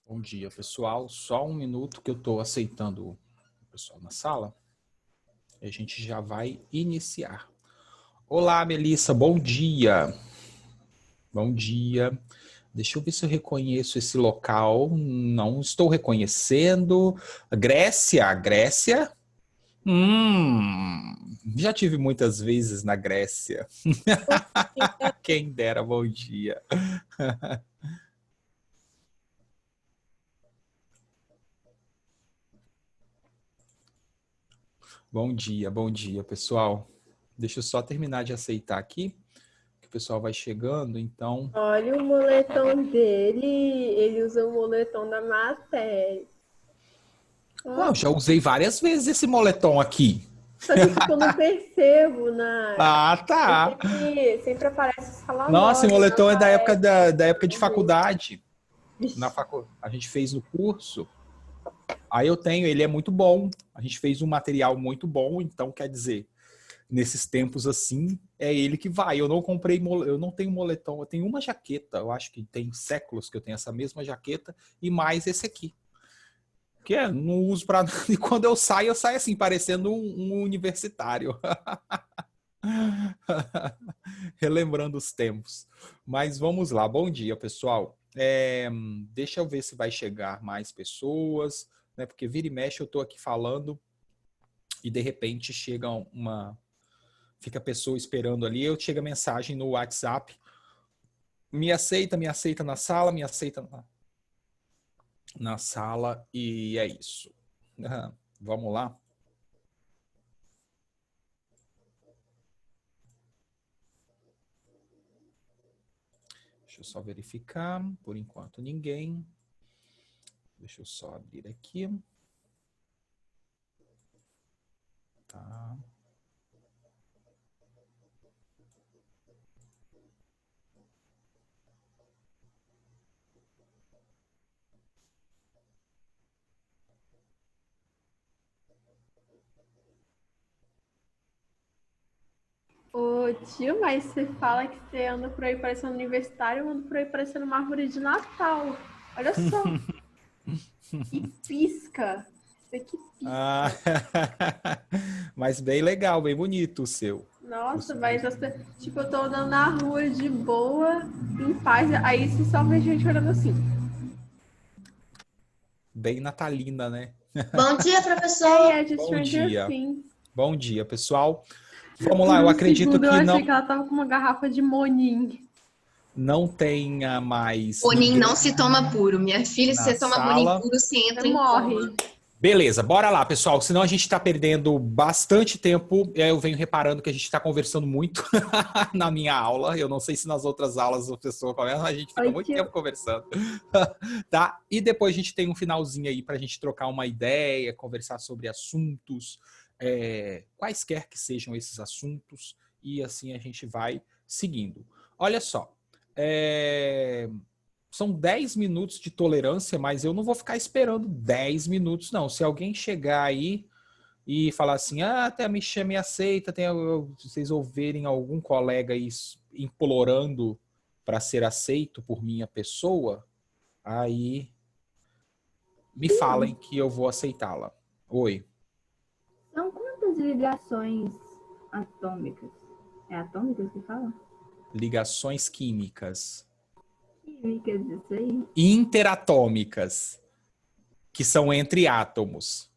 Bom dia, pessoal. Só um minuto que eu estou aceitando o pessoal na sala. E a gente já vai iniciar. Olá, Melissa. Bom dia. Bom dia. Deixa eu ver se eu reconheço esse local. Não estou reconhecendo. Grécia. Grécia? Já tive muitas vezes na Grécia. Quem dera, bom dia. Bom dia, pessoal. Deixa eu só terminar de aceitar aqui, que o pessoal vai chegando, então... Olha o moletom dele, ele usa o moletom da matéria. Eu já usei várias vezes esse moletom aqui. Só que tipo, eu não percebo, né? Ah, tá. Sempre aparece os faladores. Nossa, esse moletom é da época de faculdade. A gente fez no curso. Aí eu tenho, ele é muito bom. A gente fez um material muito bom, então quer dizer, nesses tempos assim, é ele que vai. Eu não tenho moletom, eu tenho uma jaqueta, eu acho que tem séculos que eu tenho essa mesma jaqueta e mais esse aqui. Que não uso para nada. E quando eu saio assim, parecendo um universitário. Relembrando os tempos. Mas vamos lá. Bom dia, pessoal. Deixa eu ver se vai chegar mais pessoas, né? Porque vira e mexe eu estou aqui falando e de repente fica a pessoa esperando ali, chega mensagem no WhatsApp, me aceita na sala, me aceita na sala e é isso. Vamos lá. Deixa eu só verificar. Por enquanto, ninguém. Deixa eu só abrir aqui. Tá. Ô tio, mas você fala que você anda por aí parecendo universitário, eu ando por aí parecendo uma árvore de Natal. Olha só. E pisca. Isso aqui pisca. Mas bem legal, bem bonito o seu. Nossa, mas tipo, eu tô andando na rua de boa, em paz, aí você só vê gente olhando assim. Bem natalina, né? Bom dia, professor. Bom dia. Things. Bom dia, pessoal. Vamos lá, eu acredito que eu não... achei que ela tava com uma garrafa de Monin. Não tenha mais... Monin não se toma puro. Minha filha, se você toma Monin puro, você entra em morre. coma. Beleza, bora lá, pessoal. Senão a gente está perdendo bastante tempo. Eu venho reparando que a gente está conversando muito na minha aula. Eu não sei se nas outras aulas a pessoa conversa, mas a gente fica muito tempo conversando. Tá? E depois a gente tem um finalzinho aí para a gente trocar uma ideia, conversar sobre assuntos, quaisquer que sejam esses assuntos. E assim a gente vai seguindo. Olha só. São 10 minutos de tolerância, mas eu não vou ficar esperando 10 minutos, não. Se alguém chegar aí e falar assim, até me chame e aceita, vocês ouvirem algum colega aí implorando para ser aceito por minha pessoa, aí me falem que eu vou aceitá-la. Oi. São quantas ligações atômicas? É atômicas que fala? Ligações químicas. Químicas, isso aí. Interatômicas, que são entre átomos.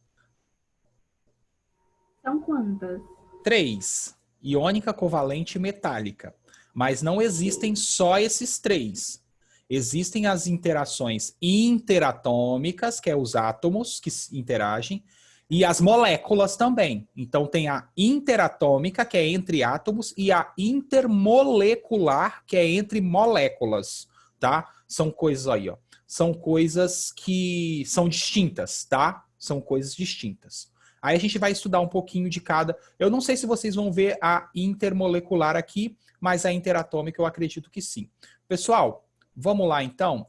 São quantas? 3. Iônica, covalente e metálica. Mas não existem só esses 3. Existem as interações interatômicas, que é os átomos que interagem, e as moléculas também. Então tem a interatômica, que é entre átomos, e a intermolecular, que é entre moléculas, tá? São coisas aí, ó. São coisas que são distintas, tá? São coisas distintas. Aí a gente vai estudar um pouquinho de cada. Eu não sei se vocês vão ver a intermolecular aqui, mas a interatômica eu acredito que sim. Pessoal, vamos lá então.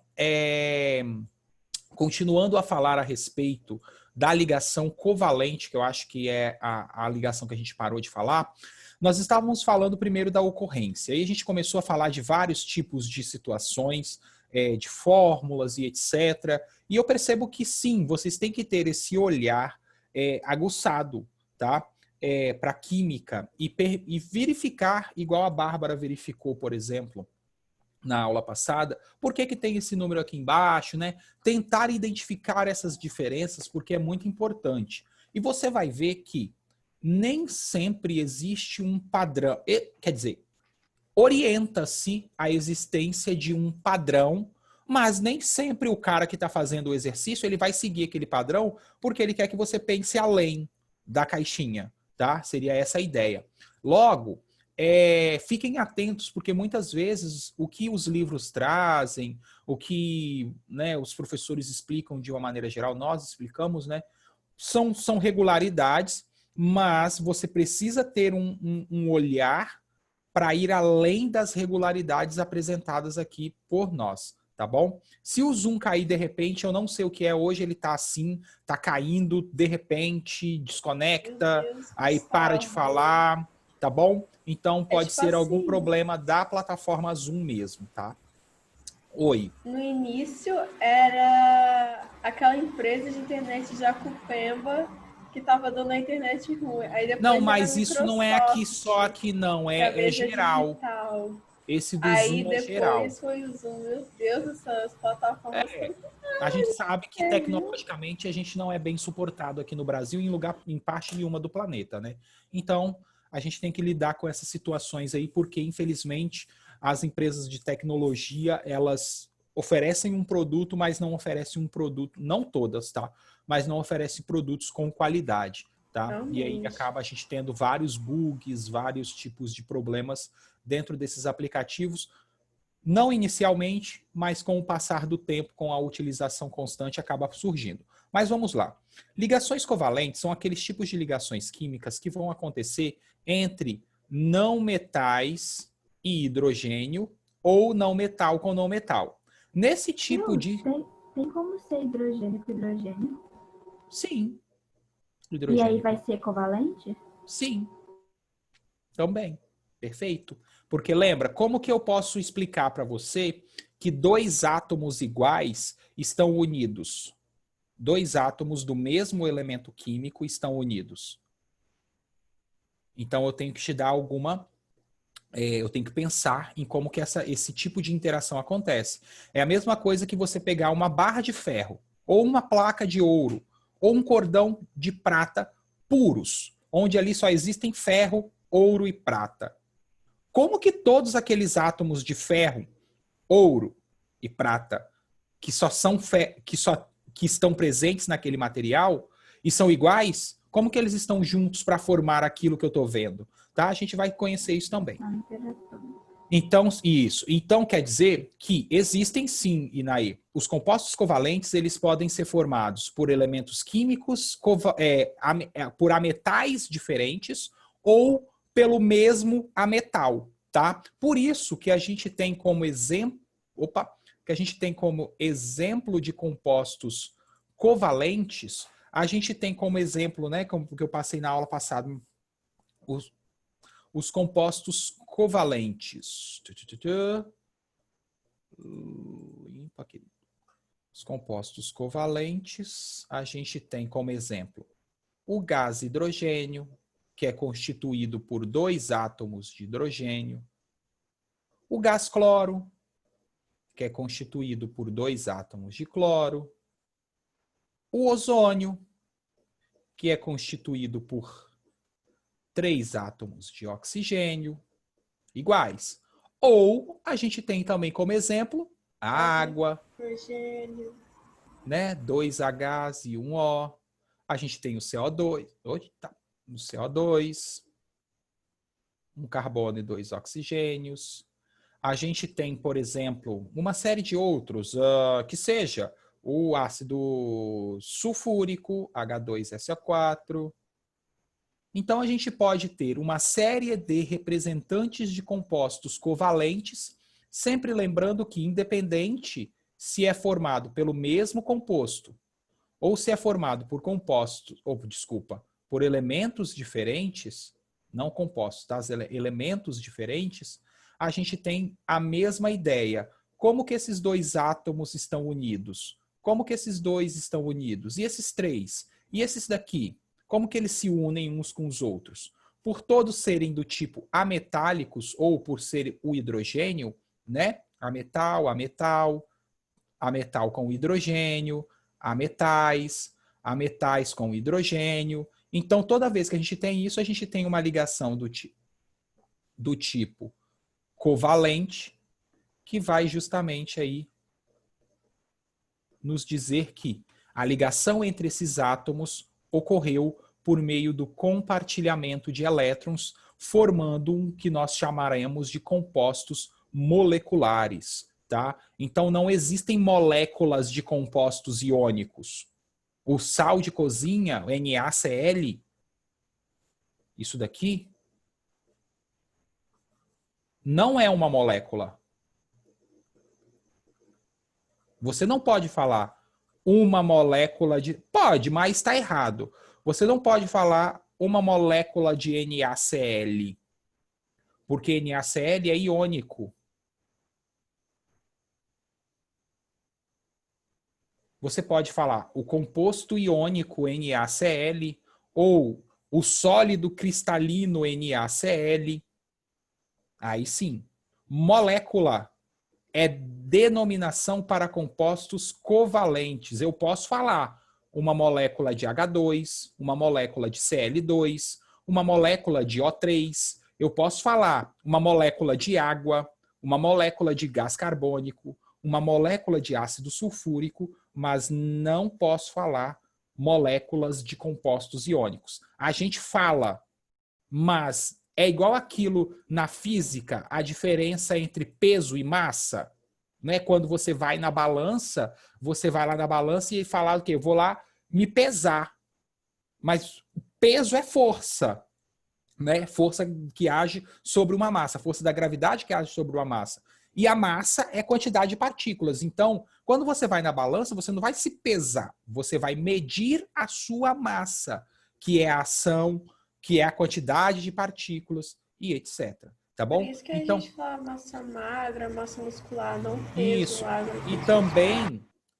Continuando a falar a respeito da ligação covalente, que eu acho que é a ligação que a gente parou de falar, nós estávamos falando primeiro da ocorrência. Aí a gente começou a falar de vários tipos de situações, de fórmulas e etc. E eu percebo que sim, vocês têm que ter esse olhar aguçado, tá? Para química e verificar, igual a Bárbara verificou, por exemplo, na aula passada, por que tem esse número aqui embaixo, né? Tentar identificar essas diferenças, porque é muito importante. E você vai ver que nem sempre existe um padrão, quer dizer, orienta-se a existência de um padrão, mas nem sempre o cara que está fazendo o exercício, ele vai seguir aquele padrão porque ele quer que você pense além da caixinha, tá? Seria essa a ideia. Logo, fiquem atentos, porque muitas vezes o que os livros trazem, o que, né, os professores explicam de uma maneira geral, nós explicamos, né, são regularidades, mas você precisa ter um olhar para ir além das regularidades apresentadas aqui por nós, tá bom? Se o Zoom cair de repente, eu não sei o que é, hoje ele tá assim, tá caindo, de repente, desconecta, aí para de falar, tá bom? Então pode ser algum problema da plataforma Zoom mesmo, tá? Oi. No início era aquela empresa de internet Jacupemba que tava dando a internet ruim. Aí depois não, mas isso não é aqui só aqui não, é geral. Digital. Esse do Aí Zoom é geral. depois foi o Zoom. Meu Deus do céu, as plataformas. A gente sabe que tecnologicamente a gente não é bem suportado aqui no Brasil em parte nenhuma do planeta, né? Então a gente tem que lidar com essas situações aí, porque infelizmente as empresas de tecnologia, elas oferecem um produto, mas não oferecem um produto, não todas, tá? Mas não oferecem produtos com qualidade, tá? Realmente. E aí acaba a gente tendo vários bugs, vários tipos de problemas dentro desses aplicativos, não inicialmente, mas com o passar do tempo, com a utilização constante, acaba surgindo. Mas vamos lá. Ligações covalentes são aqueles tipos de ligações químicas que vão acontecer entre não metais e hidrogênio ou não metal com não metal. Nesse tipo de... Tem como ser hidrogênio com hidrogênio? Sim. Hidrogênio. E aí vai ser covalente? Sim. Também. Perfeito. Porque lembra, como que eu posso explicar para você que dois átomos iguais estão unidos? Dois átomos do mesmo elemento químico estão unidos. Então eu tenho que te dar eu tenho que pensar em como que esse tipo de interação acontece. É a mesma coisa que você pegar uma barra de ferro, ou uma placa de ouro, ou um cordão de prata puros, onde ali só existem ferro, ouro e prata. Como que todos aqueles átomos de ferro, ouro e prata, que estão presentes naquele material e são iguais, como que eles estão juntos para formar aquilo que eu estou vendo? Tá? A gente vai conhecer isso também. Então, isso. Então, quer dizer que existem sim, Inaê, os compostos covalentes, eles podem ser formados por elementos químicos, por ametais diferentes ou pelo mesmo ametal, tá? Por isso que a gente tem como exemplo, de compostos covalentes, a gente tem como exemplo, né, como que eu passei na aula passada, os compostos covalentes. Os compostos covalentes, a gente tem como exemplo o gás hidrogênio, que é constituído por 2 átomos de hidrogênio. O gás cloro, que é constituído por 2 átomos de cloro. O ozônio, que é constituído por 3 átomos de oxigênio iguais. Ou a gente tem também como exemplo a água, Hidrogênio. né? 2 Hs e 1 O. A gente tem o CO2, o CO2, um carbono e 2 oxigênios. A gente tem, por exemplo, uma série de outros, que seja o ácido sulfúrico, H2SO4. Então, a gente pode ter uma série de representantes de compostos covalentes, sempre lembrando que, independente se é formado pelo mesmo composto ou se é formado por compostos, por elementos diferentes, não compostos, tá? Elementos diferentes, a gente tem a mesma ideia. Como que esses dois átomos estão unidos? Como que esses dois estão unidos? E esses três? E esses daqui? Como que eles se unem uns com os outros? Por todos serem do tipo ametálicos ou por ser o hidrogênio, né? Ametal com hidrogênio, ametais com hidrogênio. Então, toda vez que a gente tem isso, a gente tem uma ligação do tipo covalente, que vai justamente aí nos dizer que a ligação entre esses átomos ocorreu por meio do compartilhamento de elétrons, formando um que nós chamaremos de compostos moleculares, tá? Então não existem moléculas de compostos iônicos. O sal de cozinha, o NaCl, isso daqui, não é uma molécula. Você não pode falar uma molécula de... Pode, mas está errado. Você não pode falar uma molécula de NaCl, porque NaCl é iônico. Você pode falar o composto iônico NaCl ou o sólido cristalino NaCl. Aí sim. Molécula é denominação para compostos covalentes. Eu posso falar uma molécula de H2, uma molécula de Cl2, uma molécula de O3. Eu posso falar uma molécula de água, uma molécula de gás carbônico, uma molécula de ácido sulfúrico, mas não posso falar moléculas de compostos iônicos. A gente fala, mas é igual aquilo na física, a diferença entre peso e massa, né? Quando você vai na balança, você vai lá na balança e fala o quê? Eu vou lá me pesar. Mas peso é força, né? Força que age sobre uma massa, força da gravidade que age sobre uma massa. E a massa é quantidade de partículas. Então, quando você vai na balança, você não vai se pesar, você vai medir a sua massa, que é a ação, que é a quantidade de partículas e etc. Tá bom? Por isso que a então, gente fala massa magra, massa muscular, não peso. Isso.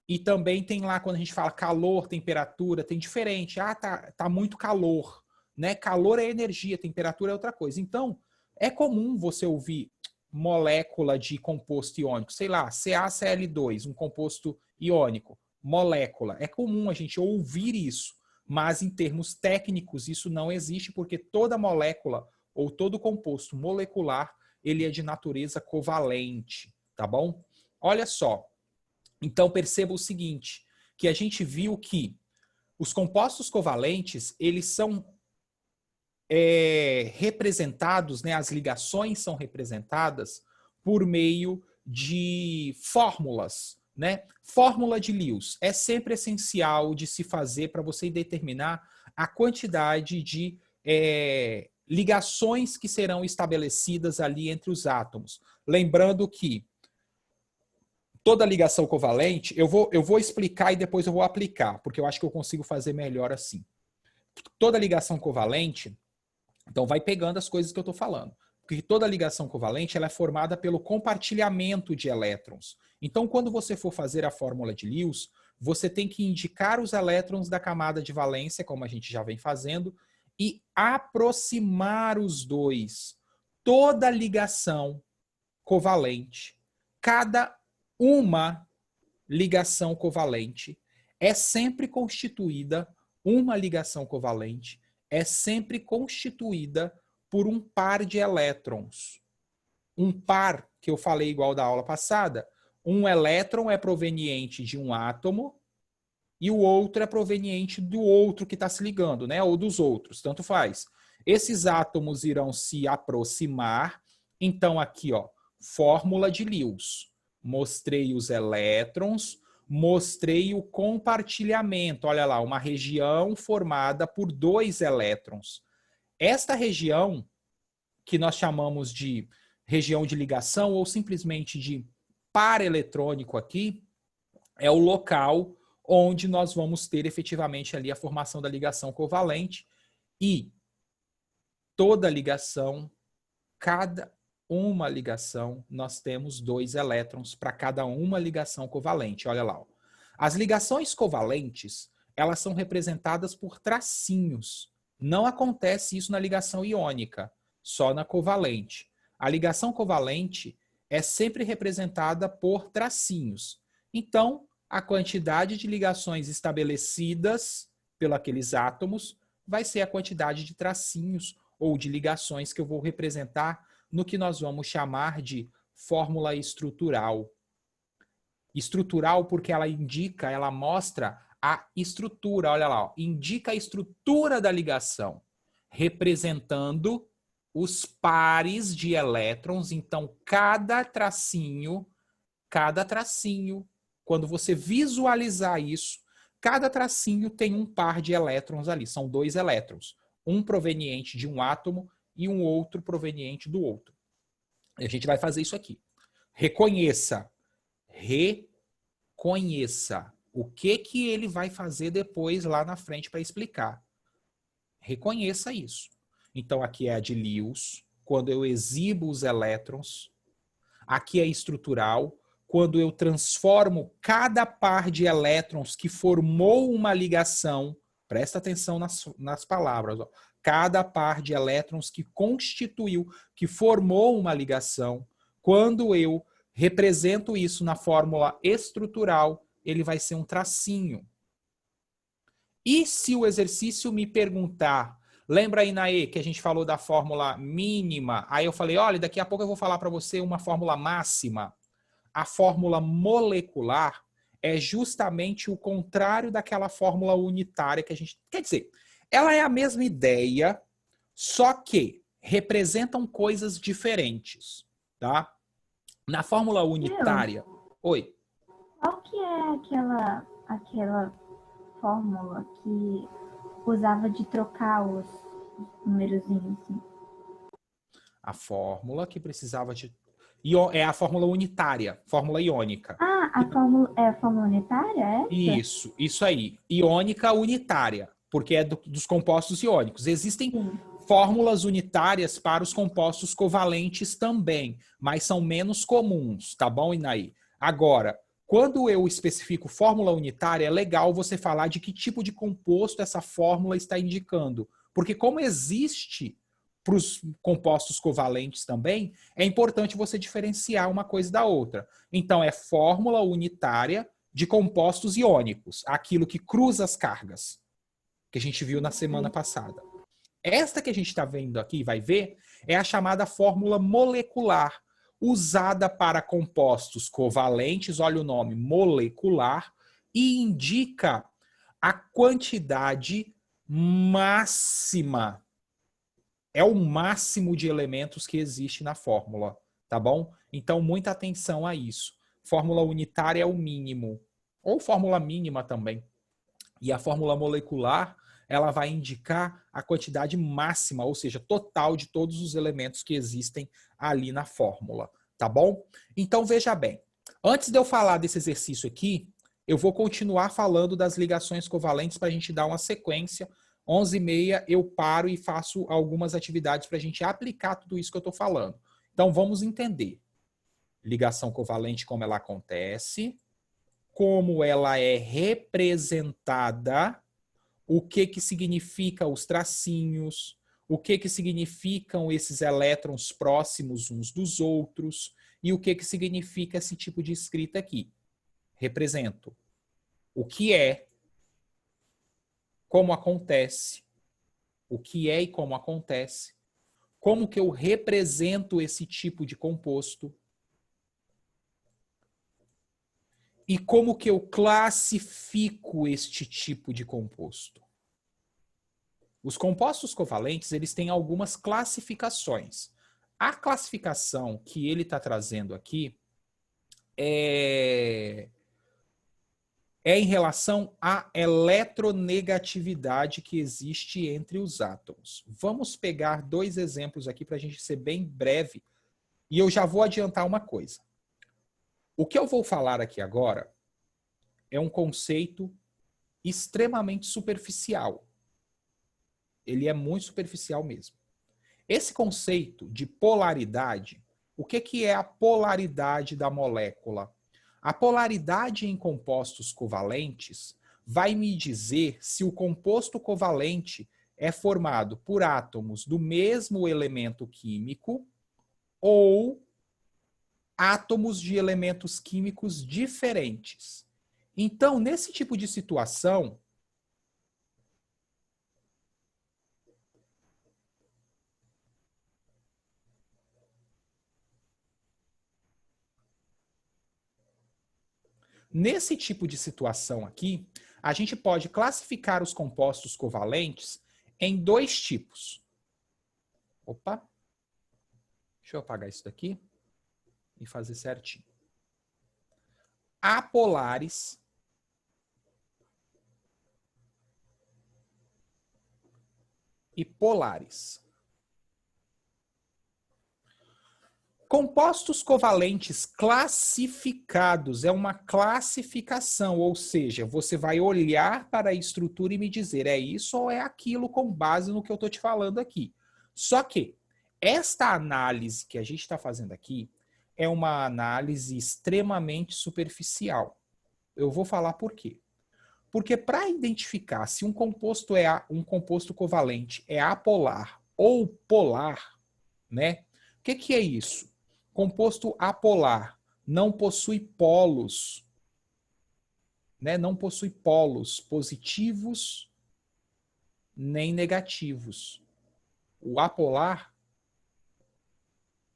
E também tem lá, quando a gente fala calor, temperatura, tem diferente. Ah, tá muito calor, né? Calor é energia, temperatura é outra coisa. Então, é comum você ouvir molécula de composto iônico, sei lá, CaCl2, um composto iônico, molécula. É comum a gente ouvir isso, mas em termos técnicos isso não existe, porque toda molécula ou todo composto molecular, ele é de natureza covalente, tá bom? Olha só, então perceba o seguinte, que a gente viu que os compostos covalentes, eles são representados, né, as ligações são representadas por meio de fórmulas, né? Fórmula de Lewis é sempre essencial de se fazer para você determinar a quantidade de ligações que serão estabelecidas ali entre os átomos. Lembrando que toda ligação covalente, eu vou explicar e depois eu vou aplicar, porque eu acho que eu consigo fazer melhor assim. Toda ligação covalente, então vai pegando as coisas que eu estou falando. Porque toda ligação covalente ela é formada pelo compartilhamento de elétrons. Então, quando você for fazer a fórmula de Lewis, você tem que indicar os elétrons da camada de valência, como a gente já vem fazendo, e aproximar os dois. Toda ligação covalente, cada uma ligação covalente é sempre constituída uma ligação covalente é sempre constituída por um par de elétrons. Um par, que eu falei igual da aula passada, um elétron é proveniente de um átomo e o outro é proveniente do outro que está se ligando, né? Ou dos outros, tanto faz. Esses átomos irão se aproximar. Então, aqui, ó, fórmula de Lewis. Mostrei os elétrons, mostrei o compartilhamento. Olha lá, uma região formada por 2 elétrons. Esta região, que nós chamamos de região de ligação ou simplesmente de par eletrônico aqui, é o local onde nós vamos ter efetivamente ali a formação da ligação covalente e toda ligação, cada uma ligação, nós temos 2 elétrons para cada uma ligação covalente. Olha lá. Ó. As ligações covalentes, elas são representadas por tracinhos. Não acontece isso na ligação iônica, só na covalente. A ligação covalente é sempre representada por tracinhos. Então, a quantidade de ligações estabelecidas pelos aqueles átomos vai ser a quantidade de tracinhos ou de ligações que eu vou representar no que nós vamos chamar de fórmula estrutural. Estrutural porque ela indica, ela mostra a estrutura, olha lá, ó, indica a estrutura da ligação, representando os pares de elétrons. Então, cada tracinho, quando você visualizar isso, cada tracinho tem um par de elétrons ali, são 2 elétrons, um proveniente de um átomo e um outro proveniente do outro. E a gente vai fazer isso aqui. Reconheça o que ele vai fazer depois lá na frente para explicar. Reconheça isso. Então, aqui é a de Lewis, quando eu exibo os elétrons. Aqui é estrutural, quando eu transformo cada par de elétrons que formou uma ligação. Presta atenção nas palavras. Ó. Cada par de elétrons que constituiu, que formou uma ligação. Quando eu represento isso na fórmula estrutural, ele vai ser um tracinho. E se o exercício me perguntar, lembra aí, Naê, que a gente falou da fórmula mínima? Aí eu falei, olha, daqui a pouco eu vou falar para você uma fórmula máxima. A fórmula molecular é justamente o contrário daquela fórmula unitária que a gente... Quer dizer, ela é a mesma ideia, só que representam coisas diferentes, tá? Na fórmula unitária... Oi. Qual que é aquela fórmula que usava de trocar os númerozinhos assim? A fórmula que precisava de... É a fórmula unitária, fórmula iônica. Ah, a fórmula unitária, é essa? Isso aí. Iônica unitária, porque é dos compostos iônicos. Existem Sim. fórmulas unitárias para os compostos covalentes também, mas são menos comuns, tá bom, Inaí? Agora, quando eu especifico fórmula unitária, é legal você falar de que tipo de composto essa fórmula está indicando. Porque como existe para os compostos covalentes também, é importante você diferenciar uma coisa da outra. Então, é fórmula unitária de compostos iônicos, aquilo que cruza as cargas, que a gente viu na semana passada. Esta que a gente está vendo aqui, vai ver, é a chamada fórmula molecular, usada para compostos covalentes, olha o nome, molecular, e indica a quantidade máxima. É o máximo de elementos que existe na fórmula, tá bom? Então, muita atenção a isso. Fórmula unitária é o mínimo, ou fórmula mínima também. E a fórmula molecular, ela vai indicar a quantidade máxima, ou seja, total de todos os elementos que existem ali na fórmula, tá bom? Então, veja bem, antes de eu falar desse exercício aqui, eu vou continuar falando das ligações covalentes para a gente dar uma sequência. 11h30 eu paro e faço algumas atividades para a gente aplicar tudo isso que eu estou falando. Então, vamos entender. Ligação covalente, como ela acontece, como ela é representada, o que significa os tracinhos, o que significam esses elétrons próximos uns dos outros e o que significa esse tipo de escrita aqui. Represento o que é, como acontece o que é e como acontece, como que eu represento esse tipo de composto e como que eu classifico este tipo de composto. Os compostos covalentes, eles têm algumas classificações. A classificação que ele está trazendo aqui é em relação à eletronegatividade que existe entre os átomos. Vamos pegar 2 exemplos aqui para a gente ser bem breve. E eu já vou adiantar uma coisa. O que eu vou falar aqui agora é um conceito extremamente superficial. Ele é muito superficial mesmo. Esse conceito de polaridade, o que é a polaridade da molécula? A polaridade em compostos covalentes vai me dizer se o composto covalente é formado por átomos do mesmo elemento químico ou átomos de elementos químicos diferentes. Então, nesse tipo de situação, aqui, a gente pode classificar os compostos covalentes em 2 tipos. Opa! Deixa eu apagar isso daqui e fazer certinho. Apolares e polares. Compostos covalentes classificados é uma classificação, ou seja, você vai olhar para a estrutura e me dizer é isso ou é aquilo com base no que eu estou te falando aqui. Só que esta análise que a gente está fazendo aqui é uma análise extremamente superficial. Eu vou falar por quê. Porque para identificar se um composto covalente é apolar ou polar, né? O que é isso? Composto apolar não possui polos, né? Não possui polos positivos nem negativos. O apolar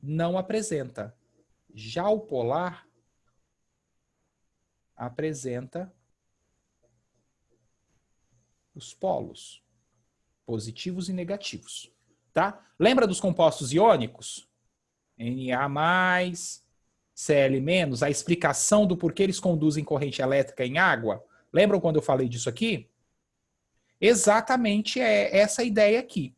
não apresenta. Já o polar apresenta os polos positivos e negativos, tá? Lembra dos compostos iônicos? Na+, Cl-, a explicação do porquê eles conduzem corrente elétrica em água. Lembram quando eu falei disso aqui? Exatamente é essa ideia aqui.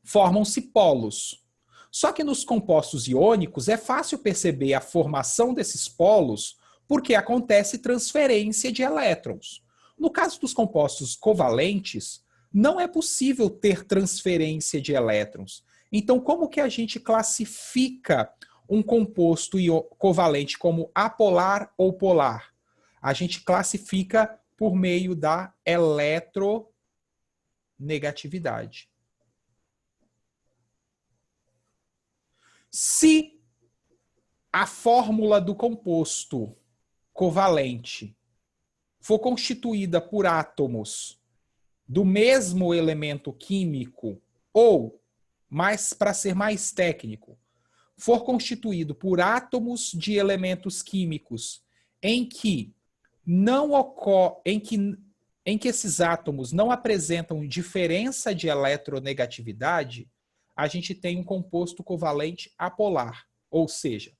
Formam-se polos. Só que nos compostos iônicos é fácil perceber a formação desses polos porque acontece transferência de elétrons. No caso dos compostos covalentes, não é possível ter transferência de elétrons. Então, como que a gente classifica um composto covalente como apolar ou polar? A gente classifica por meio da eletronegatividade. Se a fórmula do composto covalente for constituída por átomos do mesmo elemento químico ou, para ser mais técnico, for constituído por átomos de elementos químicos em que esses átomos não apresentam diferença de eletronegatividade, a gente tem um composto covalente apolar. Ou seja,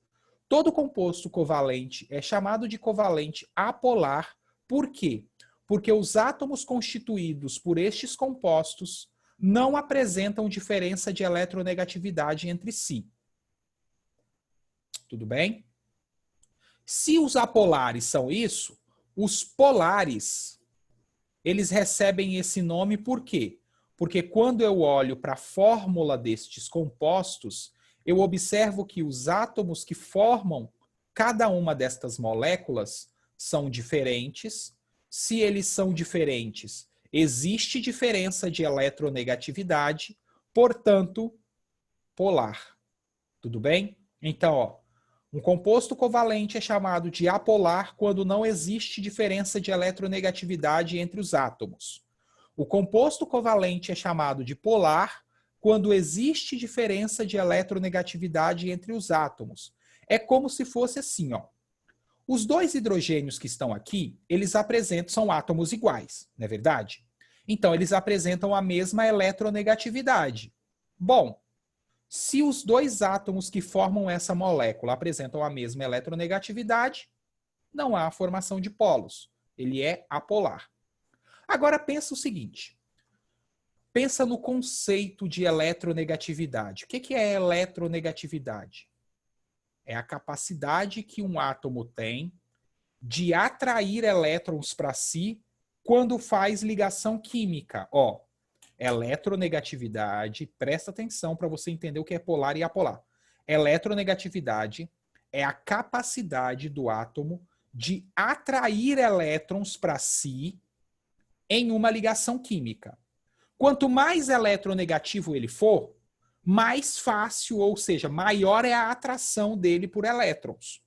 todo composto covalente é chamado de covalente apolar. Por quê? Porque os átomos constituídos por estes compostos não apresentam diferença de eletronegatividade entre si. Tudo bem? Se os apolares são isso, os polares, eles recebem esse nome por quê? Porque quando eu olho para a fórmula destes compostos, eu observo que os átomos que formam cada uma destas moléculas são diferentes. Se eles são diferentes, existe diferença de eletronegatividade, portanto, polar. Tudo bem? Então, ó, um composto covalente é chamado de apolar quando não existe diferença de eletronegatividade entre os átomos. O composto covalente é chamado de polar quando existe diferença de eletronegatividade entre os átomos. É como se fosse assim, ó. Os dois hidrogênios que estão aqui, eles apresentam, são átomos iguais, não é verdade? Então, eles apresentam a mesma eletronegatividade. Bom, se os dois átomos que formam essa molécula apresentam a mesma eletronegatividade, não há formação de polos. Ele é apolar. Agora pensa o seguinte. Pensa no conceito de eletronegatividade. O que é eletronegatividade? É a capacidade que um átomo tem de atrair elétrons para si quando faz ligação química. Ó, eletronegatividade, presta atenção para você entender o que é polar e apolar. Eletronegatividade é a capacidade do átomo de atrair elétrons para si em uma ligação química. Quanto mais eletronegativo ele for, mais fácil, ou seja, maior é a atração dele por elétrons.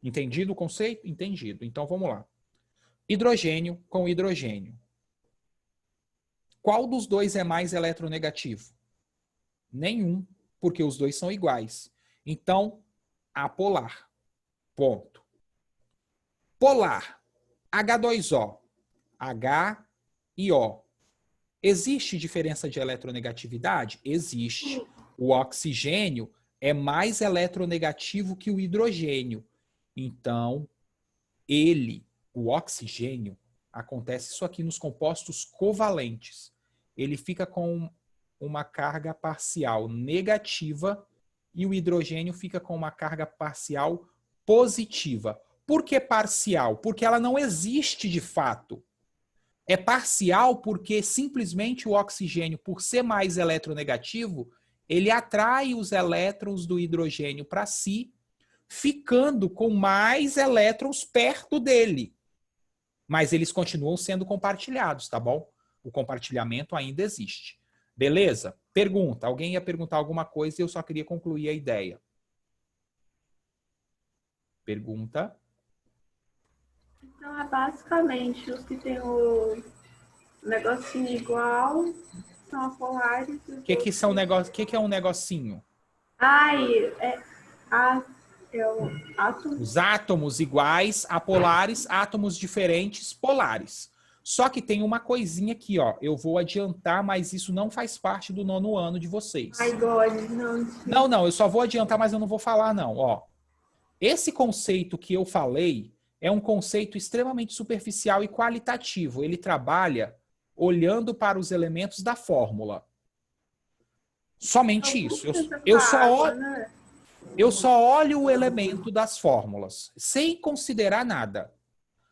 Entendido o conceito? Entendido. Então vamos lá. Hidrogênio com hidrogênio. Qual dos dois é mais eletronegativo? Nenhum, porque os dois são iguais. Então, apolar. Ponto. Polar. H2O. H e O. Existe diferença de eletronegatividade? Existe. O oxigênio é mais eletronegativo que o hidrogênio. Então, o oxigênio, acontece isso aqui nos compostos covalentes. Ele fica com uma carga parcial negativa e o hidrogênio fica com uma carga parcial positiva. Por que parcial? Porque ela não existe de fato. É parcial porque simplesmente o oxigênio, por ser mais eletronegativo, ele atrai os elétrons do hidrogênio para si, ficando com mais elétrons perto dele. Mas eles continuam sendo compartilhados, tá bom? O compartilhamento ainda existe. Beleza? Pergunta. Alguém ia perguntar alguma coisa e eu só queria concluir a ideia. Pergunta. Então, é basicamente os que tem o negocinho igual são apolares. O que são negócio? Que é um negocinho? É o átomo. Os átomos iguais, apolares, átomos diferentes, polares. Só que tem uma coisinha aqui, ó. Eu vou adiantar, mas isso não faz parte do 9º ano de vocês. Ai, God, não. Não, eu só vou adiantar, mas eu não vou falar, não. Ó, esse conceito que eu falei é um conceito extremamente superficial e qualitativo. Ele trabalha olhando para os elementos da fórmula. Somente isso. Eu só olho o elemento das fórmulas, sem considerar nada.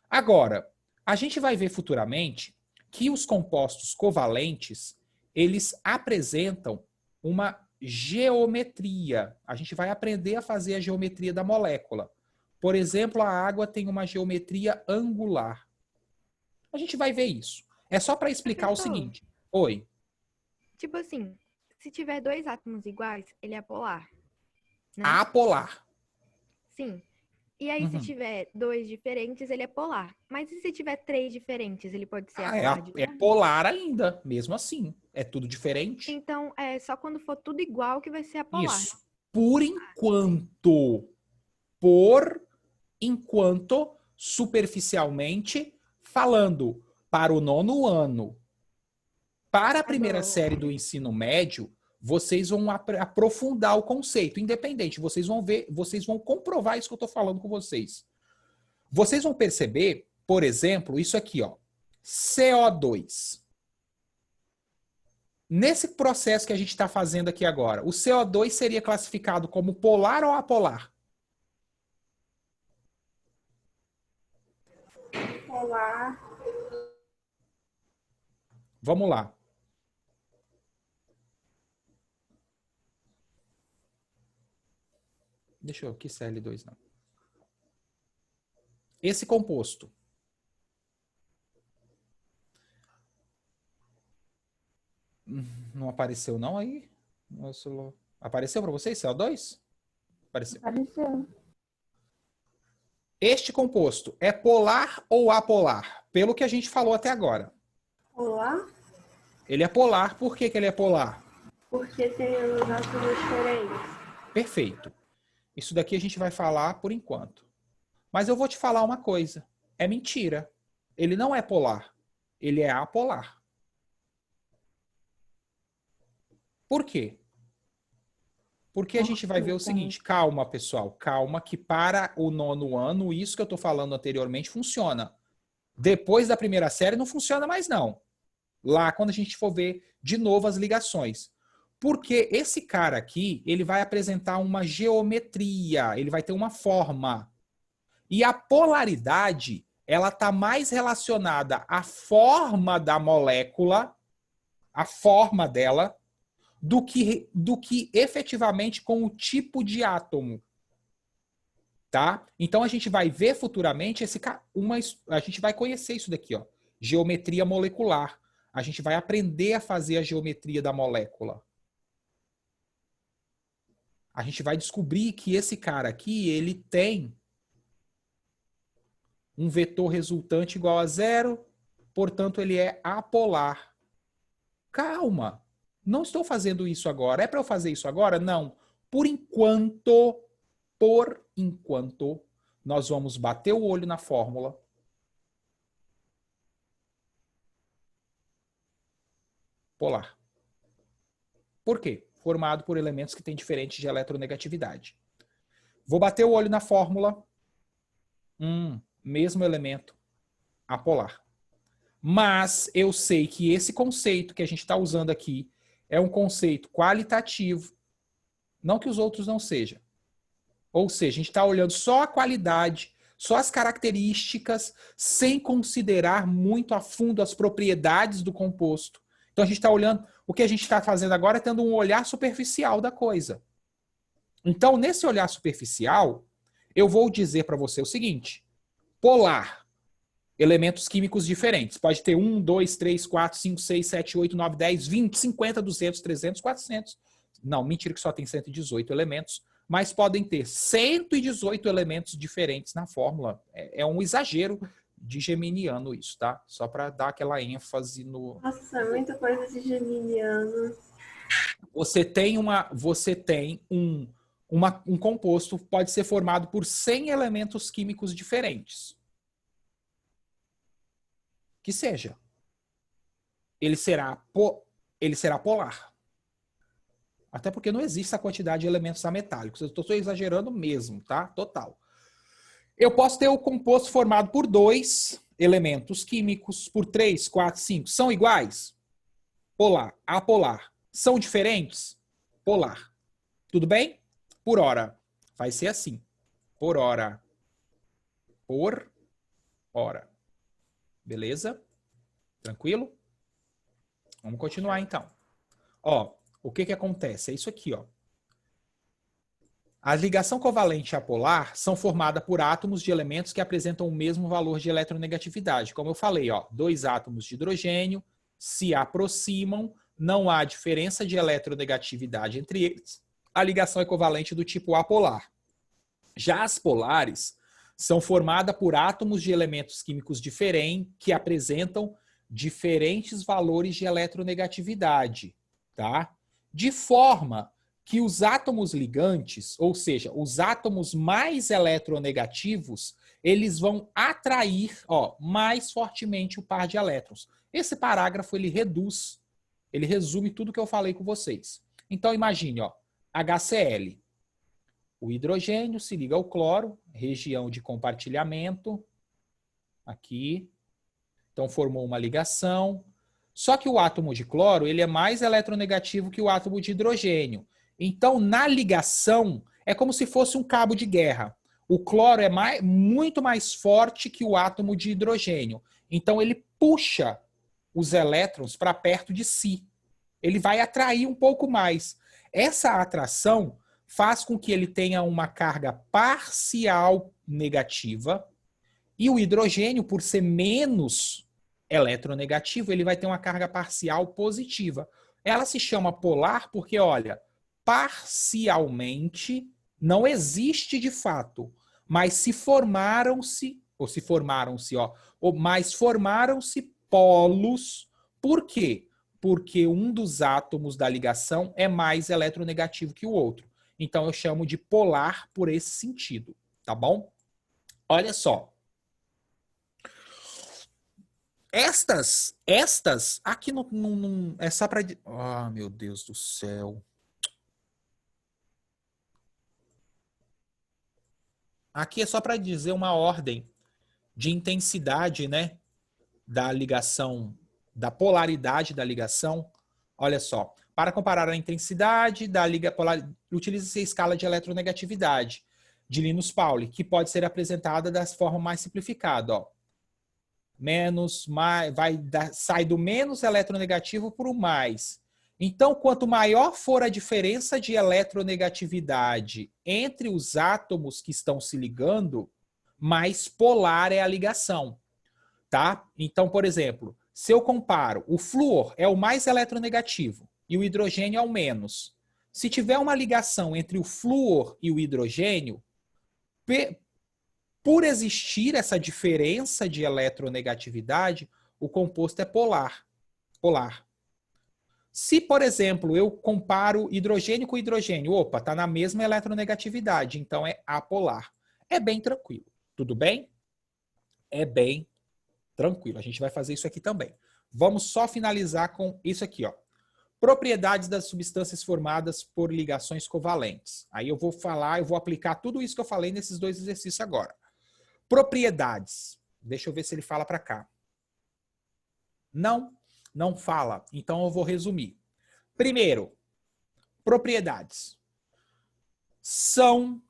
Agora, a gente vai ver futuramente que os compostos covalentes, eles apresentam uma geometria. A gente vai aprender a fazer a geometria da molécula. Por exemplo, a água tem uma geometria angular. A gente vai ver isso. É só para explicar o seguinte. Oi. Tipo assim, se tiver dois átomos iguais, ele é polar. Né? Apolar. Sim. E aí, se tiver dois diferentes, ele é polar. Mas e se tiver três diferentes, ele pode ser apolar? É polar ainda, mesmo assim. É tudo diferente. Então, é só quando for tudo igual que vai ser apolar. Isso. Por enquanto, superficialmente, falando, para o 9º ano, para a primeira série do ensino médio, vocês vão aprofundar o conceito, independente. Vocês vão ver, vocês vão comprovar isso que eu estou falando com vocês. Vocês vão perceber, por exemplo, isso aqui, ó, CO2. Nesse processo que a gente está fazendo aqui agora, o CO2 seria classificado como polar ou apolar? Polar. Vamos lá. Deixa eu... Que Cl2 não. Esse composto. Não apareceu não aí? Apareceu para vocês, CO2? Apareceu. Este composto é polar ou apolar? Pelo que a gente falou até agora. Polar? Ele é polar. Por que que ele é polar? Porque tem os átomos diferentes. Perfeito. Isso daqui a gente vai falar por enquanto. Mas eu vou te falar uma coisa. É mentira. Ele não é polar. Ele é apolar. Por quê? Porque a gente vai ver o seguinte. Calma, pessoal. Calma que para o 9º ano, isso que eu estou falando anteriormente funciona. Depois da primeira série não funciona mais não. Lá quando a gente for ver de novo as ligações. Porque esse cara aqui, ele vai apresentar uma geometria, ele vai ter uma forma. E a polaridade, ela está mais relacionada à forma da molécula, a forma dela, do que efetivamente com o tipo de átomo. Tá? Então a gente vai ver futuramente a gente vai conhecer isso daqui, ó, geometria molecular. A gente vai aprender a fazer a geometria da molécula. A gente vai descobrir que esse cara aqui, ele tem um vetor resultante igual a 0, portanto ele é apolar. Calma, não estou fazendo isso agora. É para eu fazer isso agora? Não. Por enquanto, nós vamos bater o olho na fórmula. Polar. Por quê? Formado por elementos que têm diferentes de eletronegatividade. Vou bater o olho na fórmula. Mesmo elemento, apolar. Mas eu sei que esse conceito que a gente está usando aqui é um conceito qualitativo. Não que os outros não sejam. Ou seja, a gente está olhando só a qualidade, só as características, sem considerar muito a fundo as propriedades do composto. Então a gente está olhando, o que a gente está fazendo agora é tendo um olhar superficial da coisa. Então, nesse olhar superficial, eu vou dizer para você o seguinte: polar, elementos químicos diferentes. Pode ter 1, 2, 3, 4, 5, 6, 7, 8, 9, 10, 20, 50, 200, 300, 400. Não, mentira que só tem 118 elementos, mas podem ter 118 elementos diferentes na fórmula. É um exagero de geminiano isso, tá? Só para dar aquela ênfase no... Nossa, muita coisa de geminiano. Você tem um composto, pode ser formado por 100 elementos químicos diferentes. Que seja. Ele será polar. Até porque não existe essa quantidade de elementos ametálicos. Eu estou exagerando mesmo, tá? Total. Eu posso ter o composto formado por 2 elementos químicos, por 3, 4, 5. São iguais? Polar. Apolar. São diferentes? Polar. Tudo bem? Por hora. Vai ser assim. Por hora. Por hora. Beleza? Tranquilo? Vamos continuar então. Ó, o que acontece? É isso aqui, ó. A ligação covalente apolar são formadas por átomos de elementos que apresentam o mesmo valor de eletronegatividade. Como eu falei, ó, 2 átomos de hidrogênio se aproximam, não há diferença de eletronegatividade entre eles. A ligação é covalente do tipo apolar. Já as polares são formadas por átomos de elementos químicos diferentes que apresentam diferentes valores de eletronegatividade, tá? De forma que os átomos ligantes, ou seja, os átomos mais eletronegativos, eles vão atrair, ó, mais fortemente o par de elétrons. Esse parágrafo ele resume tudo que eu falei com vocês. Então imagine, ó, HCl. O hidrogênio se liga ao cloro, região de compartilhamento, aqui. Então formou uma ligação. Só que o átomo de cloro ele é mais eletronegativo que o átomo de hidrogênio. Então, na ligação, é como se fosse um cabo de guerra. O cloro é muito mais forte que o átomo de hidrogênio. Então, ele puxa os elétrons para perto de si. Ele vai atrair um pouco mais. Essa atração faz com que ele tenha uma carga parcial negativa e o hidrogênio, por ser menos eletronegativo, ele vai ter uma carga parcial positiva. Ela se chama polar porque, olha, parcialmente não existe de fato, mas formaram-se polos Por quê? Porque um dos átomos da ligação é mais eletronegativo que o outro. Então, eu chamo de polar por esse sentido, tá bom? Olha só. Estas, aqui não é só para... Ah, meu Deus do céu. Aqui é só para dizer uma ordem de intensidade, né, da ligação, da polaridade da ligação. Olha só. Para comparar a intensidade da utiliza-se a escala de eletronegatividade de Linus Pauling, que pode ser apresentada da forma mais simplificada, ó. Menos, mais, sai do menos eletronegativo para o mais. Então, quanto maior for a diferença de eletronegatividade entre os átomos que estão se ligando, mais polar é a ligação, tá? Então, por exemplo, se eu comparo, o flúor é o mais eletronegativo e o hidrogênio é o menos. Se tiver uma ligação entre o flúor e o hidrogênio, por existir essa diferença de eletronegatividade, o composto é polar. Se, por exemplo, eu comparo hidrogênio com hidrogênio, opa, está na mesma eletronegatividade, então é apolar. É bem tranquilo, tudo bem? É bem tranquilo, a gente vai fazer isso aqui também. Vamos só finalizar com isso aqui, ó. Propriedades das substâncias formadas por ligações covalentes. Aí eu vou aplicar tudo isso que eu falei nesses dois exercícios agora. Propriedades. Deixa eu ver se ele fala para cá. Não fala. Então eu vou resumir. Primeiro, propriedades. São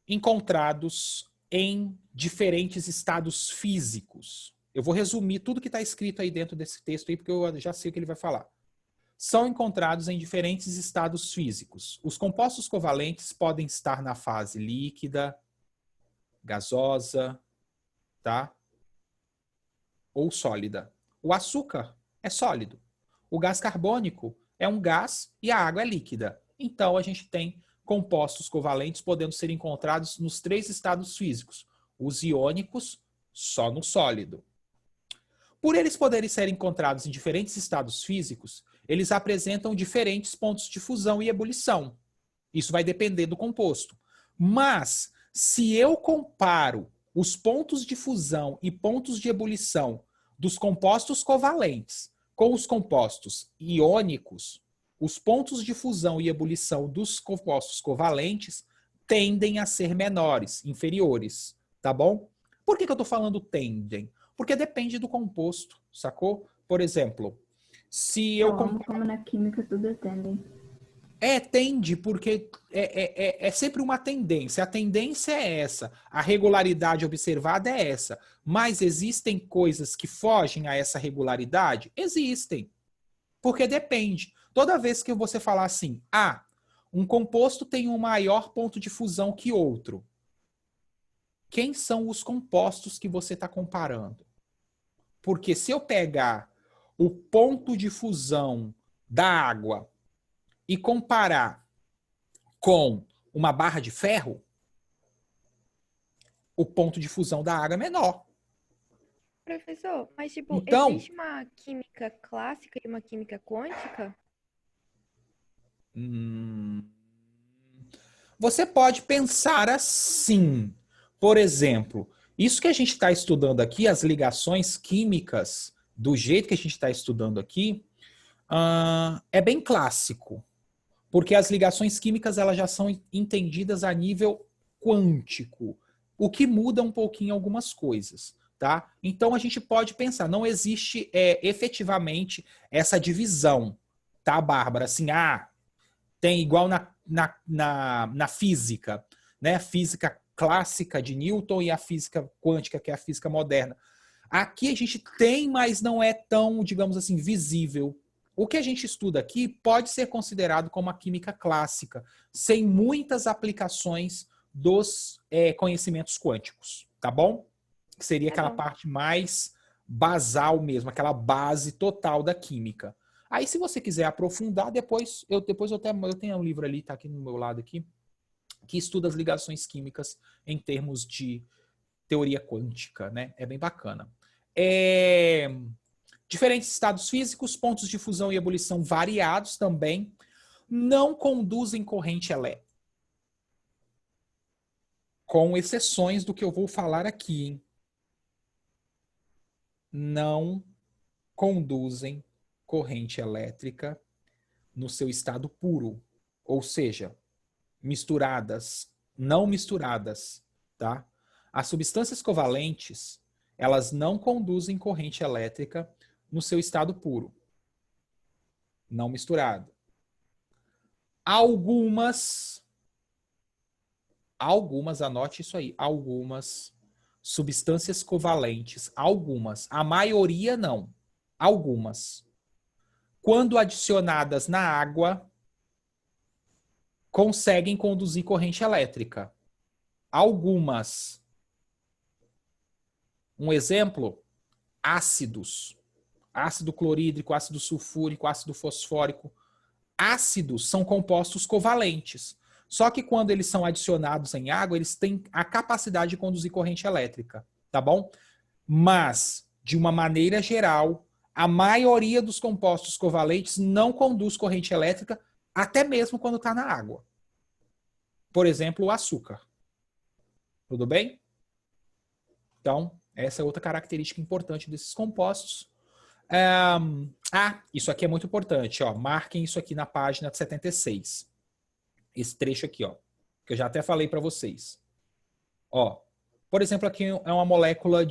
encontrados em diferentes estados físicos. Eu vou resumir tudo que está escrito aí dentro desse texto aí, porque eu já sei o que ele vai falar. São encontrados em diferentes estados físicos. Os compostos covalentes podem estar na fase líquida, gasosa, tá? Ou sólida. O açúcar é sólido. O gás carbônico é um gás e a água é líquida. Então, a gente tem compostos covalentes podendo ser encontrados nos 3 estados físicos. Os iônicos, só no sólido. Por eles poderem ser encontrados em diferentes estados físicos, eles apresentam diferentes pontos de fusão e ebulição. Isso vai depender do composto. Mas, se eu comparo os pontos de fusão e pontos de ebulição dos compostos covalentes com os compostos iônicos, os pontos de fusão e ebulição dos compostos covalentes tendem a ser menores, inferiores, tá bom? Por que eu estou falando tendem? Porque depende do composto, sacou? Por exemplo, se eu... Como na química tudo tendem. Tende, porque é sempre uma tendência. A tendência é essa. A regularidade observada é essa. Mas existem coisas que fogem a essa regularidade? Existem. Porque depende. Toda vez que você falar assim, um composto tem um maior ponto de fusão que outro. Quem são os compostos que você está comparando? Porque se eu pegar o ponto de fusão da água e comparar com uma barra de ferro, o ponto de fusão da água é menor. Professor, mas tipo, então, existe uma química clássica e uma química quântica? Você pode pensar assim. Por exemplo, isso que a gente está estudando aqui, as ligações químicas, do jeito que a gente está estudando aqui, é bem clássico. Porque as ligações químicas elas já são entendidas a nível quântico, o que muda um pouquinho algumas coisas, tá? Então a gente pode pensar, não existe efetivamente essa divisão, tá, Bárbara? Assim, tem igual na física, né? A física clássica de Newton e a física quântica, que é a física moderna. Aqui a gente tem, mas não é tão, digamos assim, visível. O que a gente estuda aqui pode ser considerado como a química clássica, sem muitas aplicações dos conhecimentos quânticos, tá bom? Que seria aquela parte mais basal mesmo, aquela base total da química. Aí, se você quiser aprofundar, depois eu tenho um livro ali, tá aqui no meu lado aqui, que estuda as ligações químicas em termos de teoria quântica, né? É bem bacana. Diferentes estados físicos, pontos de fusão e ebulição variados também, não conduzem corrente elétrica. Com exceções do que eu vou falar aqui, hein? Não conduzem corrente elétrica no seu estado puro, ou seja, misturadas, não misturadas, tá? As substâncias covalentes, elas não conduzem corrente elétrica no seu estado puro, não misturado. Algumas, anote isso aí, algumas substâncias covalentes, algumas, a maioria não, algumas, quando adicionadas na água, conseguem conduzir corrente elétrica. Algumas. Um exemplo, ácidos. Ácido clorídrico, ácido sulfúrico, ácido fosfórico. Ácidos são compostos covalentes. Só que quando eles são adicionados em água, eles têm a capacidade de conduzir corrente elétrica, tá bom? Mas, de uma maneira geral, a maioria dos compostos covalentes não conduz corrente elétrica, até mesmo quando está na água. Por exemplo, o açúcar. Tudo bem? Então, essa é outra característica importante desses compostos. Isso aqui é muito importante. Ó. Marquem isso aqui na página 76. Esse trecho aqui, ó, que eu já até falei para vocês. Ó, por exemplo, aqui é uma molécula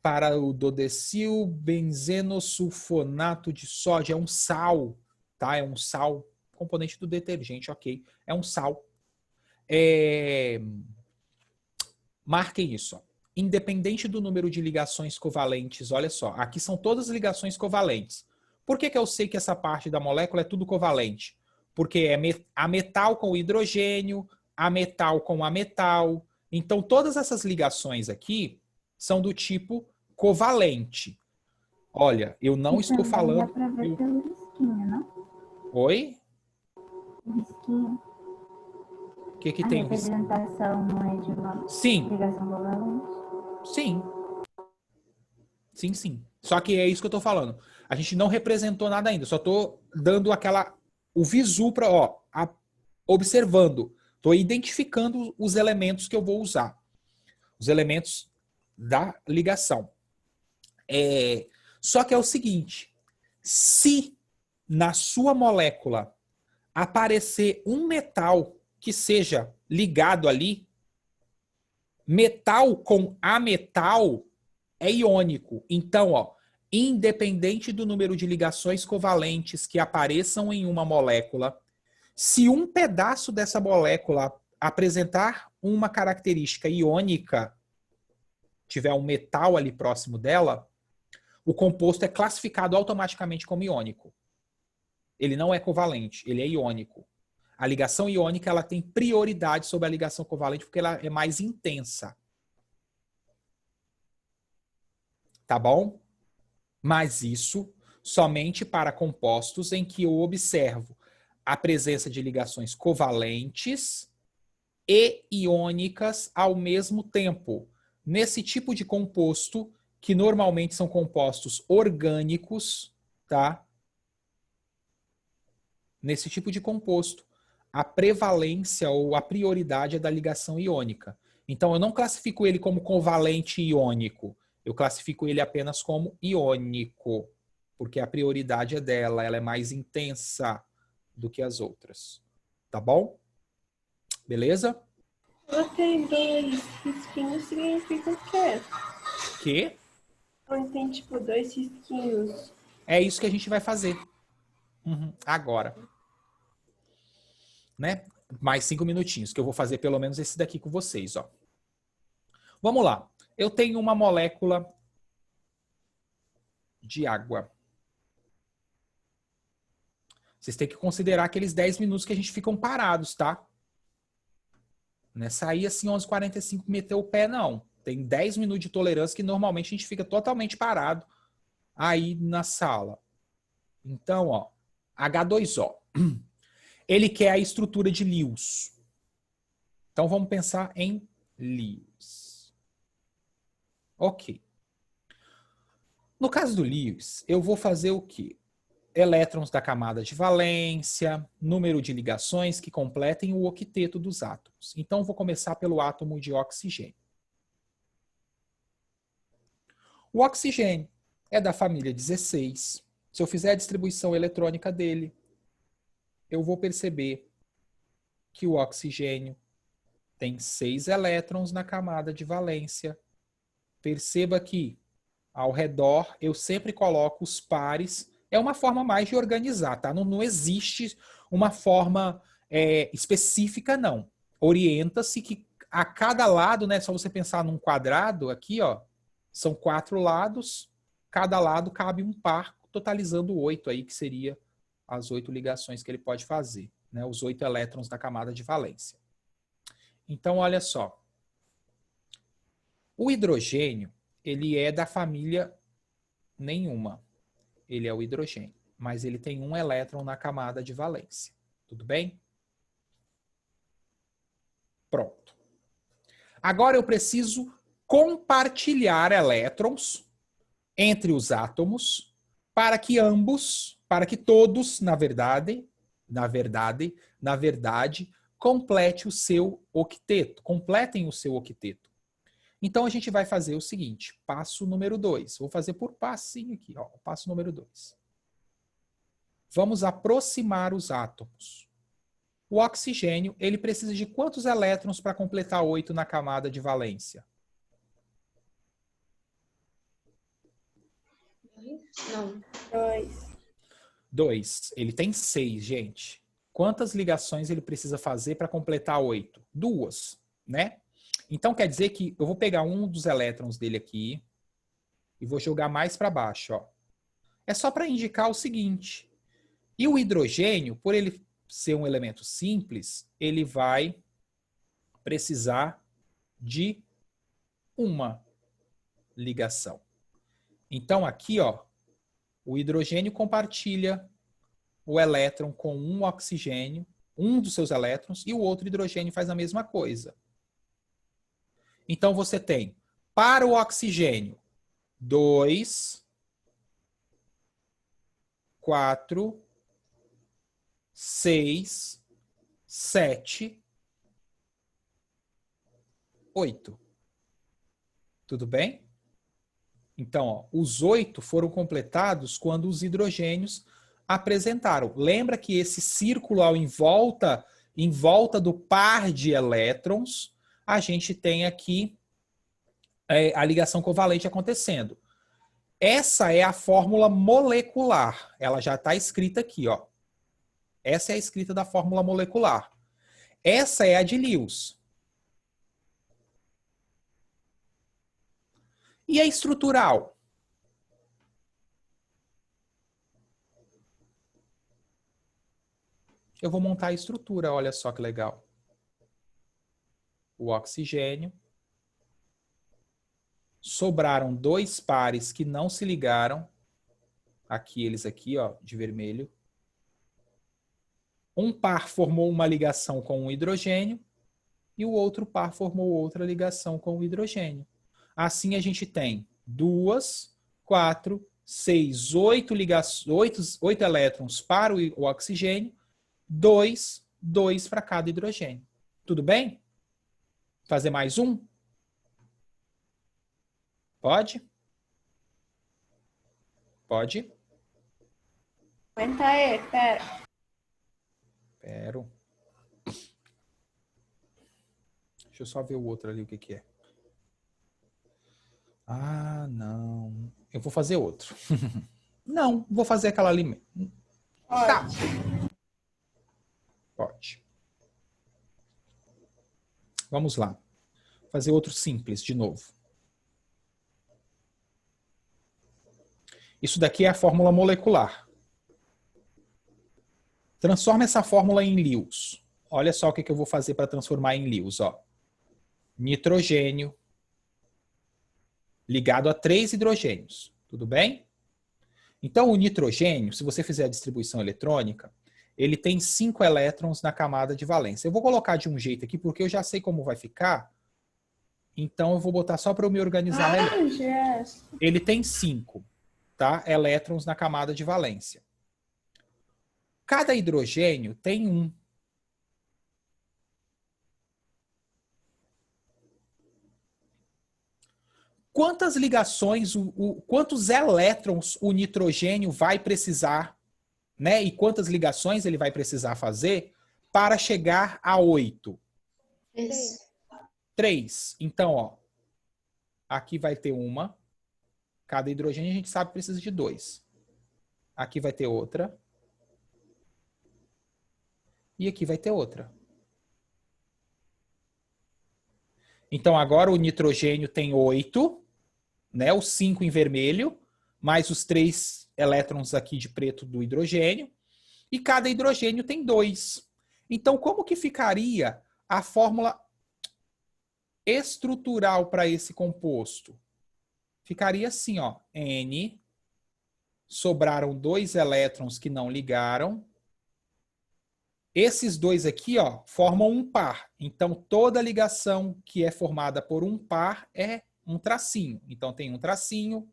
para o dodecil benzenosulfonato de sódio. É um sal, tá? É um sal, componente do detergente, ok. É um sal. Marquem isso. Ó. Independente do número de ligações covalentes, olha só, aqui são todas ligações covalentes. Por que eu sei que essa parte da molécula é tudo covalente? Porque é a metal com hidrogênio, a metal com a metal. Então, todas essas ligações aqui são do tipo covalente. Olha, eu não estou falando... Dá pra ver pelo risquinho, não? Oi? O risquinho. O que tem? A representação não é de uma Sim. ligação covalente? Sim. Sim, sim. Só que é isso que eu estou falando. A gente não representou nada ainda. Só estou dando o visu para, observando. Estou identificando os elementos que eu vou usar. Os elementos da ligação. Só que é o seguinte. Se na sua molécula aparecer um metal que seja ligado ali, metal com ametal é iônico. Então, independente do número de ligações covalentes que apareçam em uma molécula, se um pedaço dessa molécula apresentar uma característica iônica, tiver um metal ali próximo dela, o composto é classificado automaticamente como iônico. Ele não é covalente, ele é iônico. A ligação iônica ela tem prioridade sobre a ligação covalente porque ela é mais intensa. Tá bom? Mas isso somente para compostos em que eu observo a presença de ligações covalentes e iônicas ao mesmo tempo. Nesse tipo de composto, que normalmente são compostos orgânicos, tá? Nesse tipo de composto, a prevalência ou a prioridade é da ligação iônica. Então, eu não classifico ele como covalente iônico. Eu classifico ele apenas como iônico, porque a prioridade é dela, ela é mais intensa do que as outras. Tá bom? Beleza? Tem dois risquinhos, significa o quê? Que? Não tem, tipo, dois risquinhos. É isso que a gente vai fazer. Agora. Né? Mais 5 minutinhos, que eu vou fazer pelo menos esse daqui com vocês. Ó. Vamos lá. Eu tenho uma molécula de água. Vocês têm que considerar aqueles 10 minutos que a gente ficam parados, tá? Não é sair assim 11h45 e meter o pé, não. Tem 10 minutos de tolerância que normalmente a gente fica totalmente parado aí na sala. Então, ó, H2O. Ele quer a estrutura de Lewis. Então, vamos pensar em Lewis. Ok. No caso do Lewis, eu vou fazer o quê? Elétrons da camada de valência, número de ligações que completem o octeto dos átomos. Então, eu vou começar pelo átomo de oxigênio. O oxigênio é da família 16. Se eu fizer a distribuição eletrônica dele, eu vou perceber que o oxigênio tem 6 elétrons na camada de valência. Perceba que, ao redor, eu sempre coloco os pares. É uma forma mais de organizar, tá? Não existe uma forma específica, não. Orienta-se que a cada lado, né? Só você pensar num quadrado aqui, ó. São 4 lados. Cada lado cabe um par, totalizando 8 aí, que seria as 8 ligações que ele pode fazer, né? Os 8 elétrons da camada de valência. Então, olha só. O hidrogênio, ele é da família nenhuma. Ele é o hidrogênio, mas ele tem um elétron na camada de valência. Tudo bem? Pronto. Agora eu preciso compartilhar elétrons entre os átomos para que todos, na verdade, completem o seu octeto. Então, a gente vai fazer o seguinte, passo número 2. Vou fazer por passinho aqui, ó, passo número 2. Vamos aproximar os átomos. O oxigênio, ele precisa de quantos elétrons para completar 8 na camada de valência? Não. 2. Ele tem 6, gente. Quantas ligações ele precisa fazer para completar 8? 2, né? Então, quer dizer que eu vou pegar um dos elétrons dele aqui e vou jogar mais para baixo, ó. É só para indicar o seguinte. E o hidrogênio, por ele ser um elemento simples, ele vai precisar de uma ligação. Então, aqui, ó, o hidrogênio compartilha o elétron com um oxigênio, um dos seus elétrons, e o outro hidrogênio faz a mesma coisa. Então, você tem, para o oxigênio, 2, 4, 6, 7, 8. Tudo bem? Então, ó, os 8 foram completados quando os hidrogênios apresentaram. Lembra que esse círculo em volta do par de elétrons, a gente tem aqui a ligação covalente acontecendo. Essa é a fórmula molecular. Ela já está escrita aqui, ó. Essa é a escrita da fórmula molecular. Essa é a de Lewis. E a estrutural? Eu vou montar a estrutura, olha só que legal. O oxigênio. Sobraram 2 pares que não se ligaram. Aqui, eles aqui, ó, de vermelho. Um par formou uma ligação com o hidrogênio e o outro par formou outra ligação com o hidrogênio. Assim, a gente tem 2, 4, 6, 8 elétrons para o oxigênio, 2 para cada hidrogênio. Tudo bem? Fazer mais um? Pode? Pode? Aguenta aí, pera. Espero. Deixa eu só ver o outro ali, o que é. Ah, não. Eu vou fazer outro. Não, vou fazer aquela ali mesmo. Tá. Pode. Vamos lá. Fazer outro simples de novo. Isso daqui é a fórmula molecular. Transforma essa fórmula em Lewis. Olha só o que eu vou fazer para transformar em Lewis. Ó. Nitrogênio ligado a 3 hidrogênios. Tudo bem? Então, o nitrogênio, se você fizer a distribuição eletrônica, ele tem 5 elétrons na camada de valência. Eu vou colocar de um jeito aqui, porque eu já sei como vai ficar. Então, eu vou botar só para eu me organizar melhor. Ele tem 5. tá? Elétrons na camada de valência. Cada hidrogênio tem um. Quantas ligações, quantos elétrons o nitrogênio vai precisar, né? E quantas ligações ele vai precisar fazer para chegar a 8? 3. Então, ó, aqui vai ter uma. Cada hidrogênio a gente sabe que precisa de 2. Aqui vai ter outra. E aqui vai ter outra. Então, agora o nitrogênio tem 8, né? Os 5 em vermelho, mais os 3 elétrons aqui de preto do hidrogênio. E cada hidrogênio tem 2. Então, como que ficaria a fórmula estrutural para esse composto? Ficaria assim, ó. N, sobraram 2 elétrons que não ligaram. Esses 2 aqui, ó, formam um par. Então, toda ligação que é formada por um par é um tracinho. Então, tem um tracinho,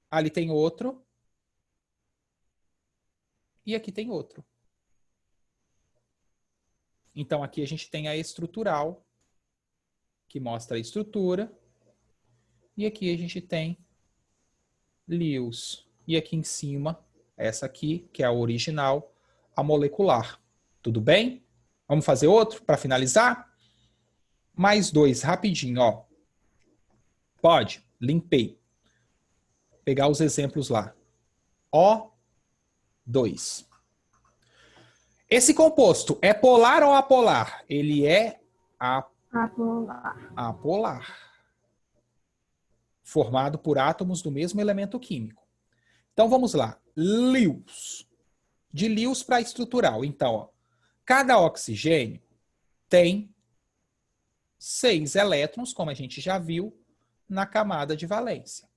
ali tem outro, e aqui tem outro. Então, aqui a gente tem a estrutural, que mostra a estrutura, e aqui a gente tem Lewis. E aqui em cima, essa aqui, que é a original, a molecular. Tudo bem? Vamos fazer outro para finalizar? Mais 2, rapidinho, ó. Pode? Limpei. Pegar os exemplos lá. O2. Esse composto é polar ou apolar? Ele é apolar. Formado por átomos do mesmo elemento químico. Então vamos lá. Lewis. De Lewis para estrutural. Então, ó, cada oxigênio tem 6 elétrons, como a gente já viu, na camada de valência.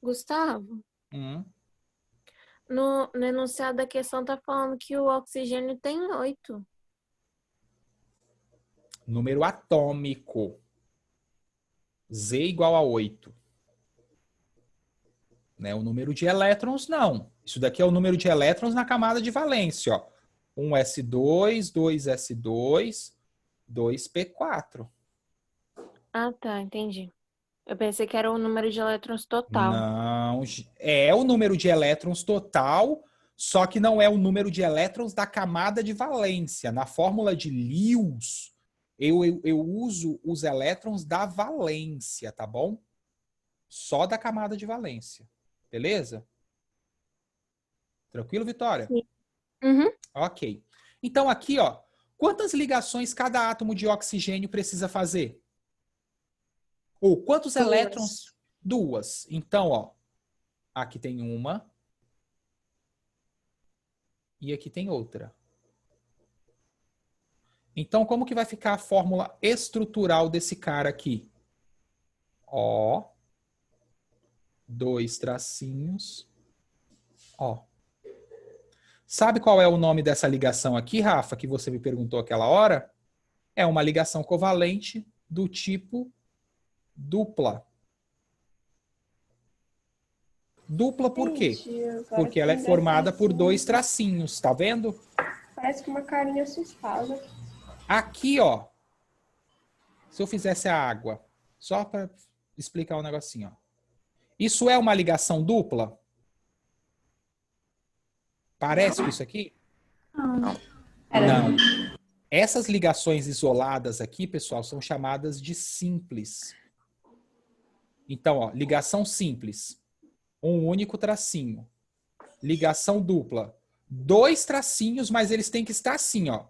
Gustavo, no enunciado da questão tá falando que o oxigênio tem 8. Número atômico. Z igual a 8. Né? O número de elétrons, não. Isso daqui é o número de elétrons na camada de valência. Ó. 1s2, 2s2, 2p4. Ah, tá, entendi. Eu pensei que era o número de elétrons total. Não, é o número de elétrons total, só que não é o número de elétrons da camada de valência. Na fórmula de Lewis, eu uso os elétrons da valência, tá bom? Só da camada de valência. Beleza? Tranquilo, Vitória? Sim. Uhum. Ok. Então aqui, ó, quantas ligações cada átomo de oxigênio precisa fazer? Ou quantos elétrons? 2. Então, ó, aqui tem uma e aqui tem outra. Então, como que vai ficar a fórmula estrutural desse cara aqui? Ó, 2 tracinhos, ó. Sabe qual é o nome dessa ligação aqui, Rafa, que você me perguntou aquela hora? É uma ligação covalente do tipo dupla. Dupla por quê? Porque ela é formada por 2 tracinhos, tá vendo? Parece que uma carinha assustada. Aqui, ó, se eu fizesse a água, só para explicar um negocinho, ó. Isso é uma ligação dupla? Parece com isso aqui? Não. Não. Essas ligações isoladas aqui, pessoal, são chamadas de simples. Então, ó, ligação simples, um único tracinho. Ligação dupla, 2 tracinhos, mas eles têm que estar assim, ó,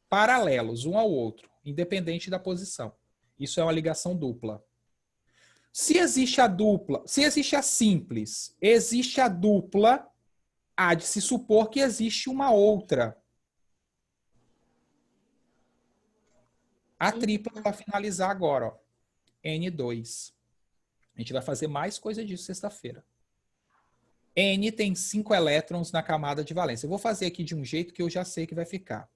paralelos um ao outro, independente da posição. Isso é uma ligação dupla. Se existe a simples, existe a dupla, há de se supor que existe uma outra. A tripla para finalizar agora, ó, N2. A gente vai fazer mais coisa disso sexta-feira. N tem 5 elétrons na camada de valência. Eu vou fazer aqui de um jeito que eu já sei que vai ficar.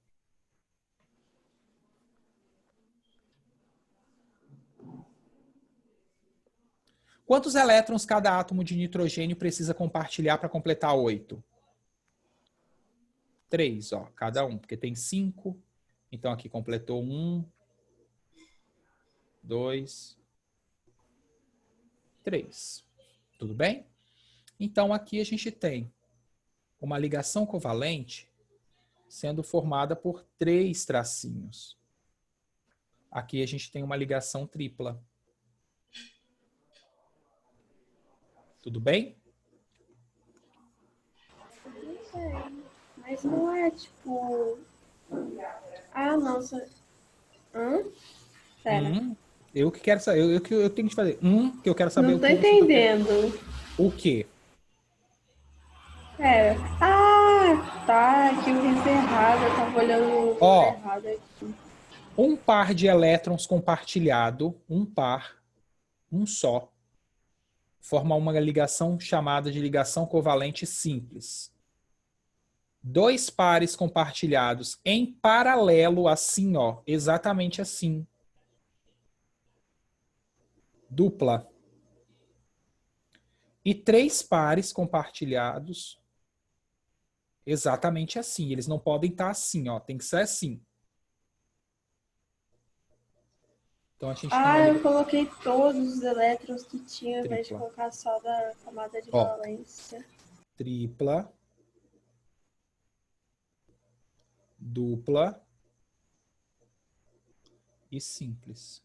Quantos elétrons cada átomo de nitrogênio precisa compartilhar para completar 8? 3, ó, cada um, porque tem 5. Então aqui completou 1, 2, 3. Tudo bem? Então aqui a gente tem uma ligação covalente sendo formada por 3 tracinhos. Aqui a gente tem uma ligação tripla. Tudo bem? Não sei. Mas não é tipo. Ah, nossa. Pera. Eu que quero saber. Eu tenho que fazer. Que eu quero saber Não o tô que você entendendo. O quê? Pera. Ah, tá. Aqui eu fiz errado. Eu tava olhando errado aqui. Um par de elétrons compartilhado, um só, forma uma ligação chamada de ligação covalente simples. 2 pares compartilhados em paralelo, assim, ó, exatamente assim. Dupla. E 3 pares compartilhados exatamente assim. Eles não podem estar assim, ó, tem que ser assim. Então, a gente eu coloquei todos os elétrons que tinha, ao invés de tripla. colocar só da camada de valência. Tripla. Dupla. E simples.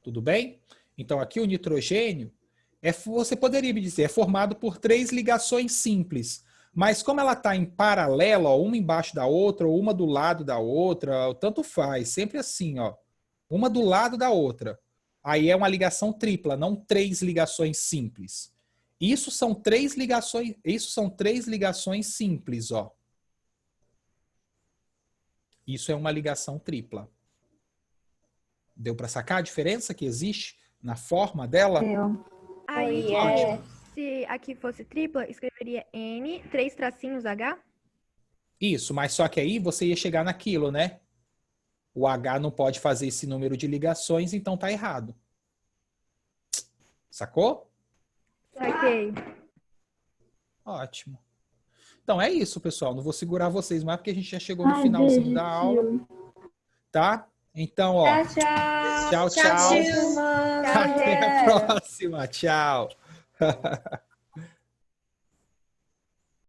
Tudo bem? Então, aqui o nitrogênio, você poderia me dizer, é formado por 3 ligações simples. Mas como ela está em paralelo, ó, uma embaixo da outra, ou uma do lado da outra, tanto faz, sempre assim, ó. Uma do lado da outra. Aí é uma ligação tripla, não 3 ligações simples. Isso são 3 ligações simples, ó. Isso é uma ligação tripla. Deu para sacar a diferença que existe na forma dela? Deu. Aí, se aqui fosse tripla, escreveria N, 3 tracinhos H? Isso, mas só que aí você ia chegar naquilo, né? O H não pode fazer esse número de ligações, então tá errado. Sacou? Saquei. Ótimo. Então é isso, pessoal. Não vou segurar vocês mais porque a gente já chegou no finalzinho da aula. Tá? Então, ó. Tchau. Tchau. Até a próxima. Tchau.